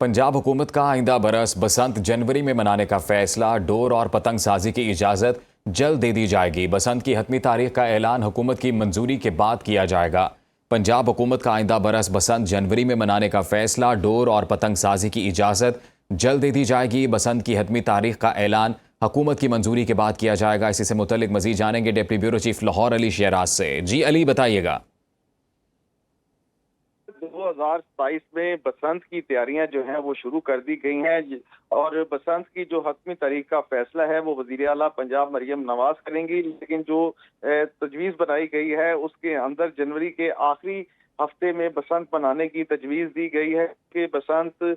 पंजाब हुकूमत का आइंदा बरस बसंत जनवरी में मनाने का फैसला। डोर और पतंग साजी की इजाज़त जल्द दे दी जाएगी। बसंत की हतमी तारीख का ऐलान हुकूमत की मंजूरी के बाद किया जाएगा। पंजाब हुकूमत का आइंदा बरस बसंत जनवरी में मनाने का फैसला। डोर और पतंग साजी की इजाज़त जल्द दे दी जाएगी। बसंत की हतमी तारीख का ऐलान हुकूमत की मंजूरी के बाद किया जाएगा। इसी से मुतल्लिक मजीद जानेंगे deputy bureau chief Lahore Ali Sheraz से। जी अली, बताइएगा। 2027 में बसंत की तैयारियां जो हैं वो शुरू कर दी गई हैं और बसंत की जो हतमी तारीख का फैसला है वो वज़ीर आला पंजाब मरियम नवाज करेंगी। लेकिन जो तजवीज़ बनाई गई है उसके अंदर जनवरी के आखिरी हफ्ते में बसंत मनाने की तजवीज़ दी गई है कि बसंत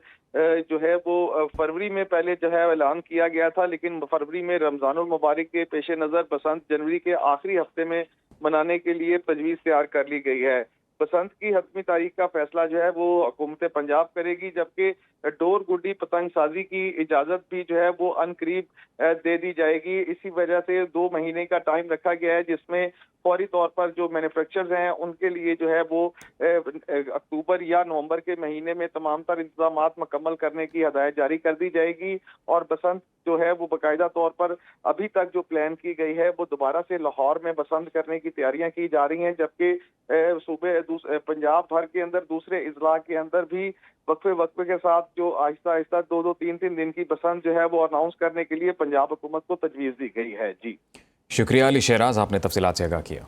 जो है वो फरवरी में पहले जो है ऐलान किया गया था, लेकिन फरवरी में रमज़ानुल मुबारक के पेश नज़र बसंत जनवरी के आखिरी हफ्ते में मनाने के लिए तजवीज़ तैयार कर ली गई है। बसंत की हतमी तारीख का फैसला जो है वो हुकूमत पंजाब करेगी, जबकि डोर गुड्डी पतंग साजी की इजाजत भी जो है वो अनकरीब दे दी जाएगी। इसी वजह से 2 महीने का टाइम रखा गया है, जिसमें फौरी तौर पर जो मैन्युफैक्चरर्स हैं उनके लिए जो है वो अक्टूबर या नवंबर के महीने में तमाम तर इंतजामात मुकम्मल करने की हदायत जारी कर दी जाएगी। और बसंत जो है वो बाकायदा तौर पर अभी तक जो प्लान की गई है वो दोबारा से लाहौर में बसंत करने की तैयारियां की जा रही हैं, जबकि सूबे पंजाब भर के अंदर दूसरे इजला के अंदर भी वक्फे के साथ जो आहिस्ता आहिस्ता 2-2 3-3 दिन की बसंत जो है वो अनाउंस करने के लिए पंजाब हुकूमत को तजवीज़ दी गई है। जी शुक्रिया अली शेराज, आपने तफसीलात से आगाह किया।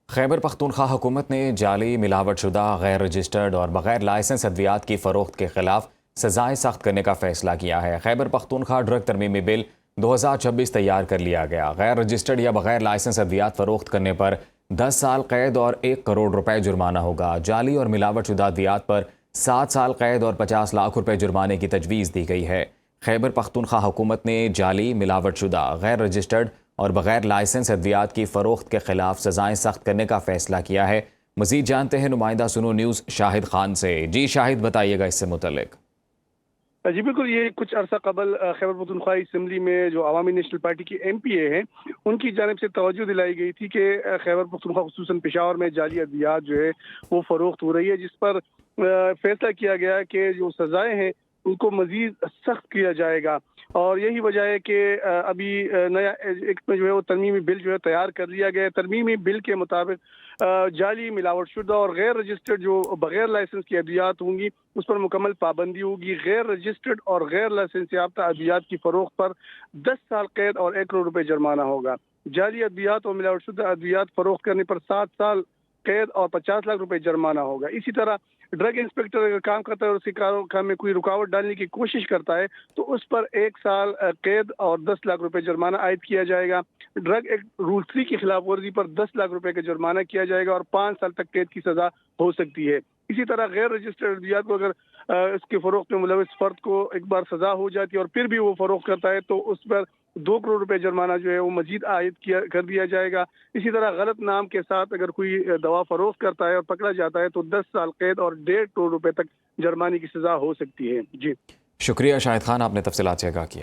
खैबर पख्तूनख्वा हुकूमत ने जाली, मिलावटशुदा, गैर रजिस्टर्ड और बगैर लाइसेंस अद्वियात की फ़रोख्त के खिलाफ सजाएं सख्त करने का फैसला किया है। खैबर पख्तूनख्वा ड्रग तरमीमी बिल 2026 तैयार कर लिया गया। गैर रजिस्टर्ड या बगैर लाइसेंस अद्वियात फ़रोख्त करने पर 10 साल कैद और 1 करोड़ रुपए जुर्माना होगा। जाली और मिलावटशुदा अद्वियात पर 7 साल कैद और 50 लाख रुपए जुर्माने की तजवीज़ दी गई है। खैबर पख्तूनख्वा हुकूमत ने जाली, मिलावटशुदा, गैर रजिस्टर्ड और बगैर लाइसेंस अद्वियात की फ़रोख्त के खिलाफ सजाएं सख्त करने का फैसला किया है। मजीद जानते हैं नुमाइंदा सुनो न्यूज़ शाहिद खान से। जी शाहिद, बताइएगा इससे मुतल्लिक। जी बिल्कुल, ये कुछ अरसा कबल खैबर पख्तूनख्वा असम्बली में जो अवामी नेशनल पार्टी की MPA हैं उनकी जानिब से तवज्जो दिलाई गई थी कि खैबर पख्तूनख्वा खुसूसन पेशावर में जाली अद्वियात जो है वो फ़रोख्त हो रही है, जिस पर फैसला किया गया कि जो सजाएं हैं उनको मजीद सख्त किया जाएगा। और यही वजह है कि अभी नया एक जो है वो तरमीमी बिल जो है तैयार कर लिया गया है। तरमीमी बिल के मुताबिक जाली, मिलावटशुदा और गैर रजिस्टर्ड जो बगैर लाइसेंस की अद्वियात होंगी उस पर मुकम्मल पाबंदी होगी। गैर रजिस्टर्ड और गैर लाइसेंस याफ्ता अद्वियात की फ़रोख्त पर 10 साल कैद और 1 करोड़ रुपए जुर्माना होगा। जाली अद्वियात और मिलावटशुदा अद्वियात फ़रोख्त करने पर 7 साल कैद और 50 लाख रुपए जुर्माना होगा। इसी तरह ड्रग इंस्पेक्टर अगर काम करता है और उसके काम में कोई रुकावट डालने की कोशिश करता है तो उस पर 1 साल कैद और 10 लाख रुपए जुर्माना आयद किया जाएगा। ड्रग एक्ट रूल 3 की खिलाफ वर्जी पर 10 लाख रुपए का जुर्माना किया जाएगा और 5 साल तक कैद की सजा हो सकती है। इसी तरह गैर रजिस्टर्ड अद्वियात को अगर इसके फरोख्त में मुलविस फर्द को एक बार सजा हो जाती है और फिर भी वो फरोख्त करता है तो उस पर 2 करोड़ रुपए जुर्माना जो है वो मजीद आयद कर दिया जाएगा। इसी तरह गलत नाम के साथ अगर कोई दवा फरोख्त करता है और पकड़ा जाता है तो 10 साल कैद और 1.5 करोड़ रुपए तक जुर्माने की सजा हो सकती है। जी शुक्रिया शाहिद खान, आपने तफसीलात से आगाह किया।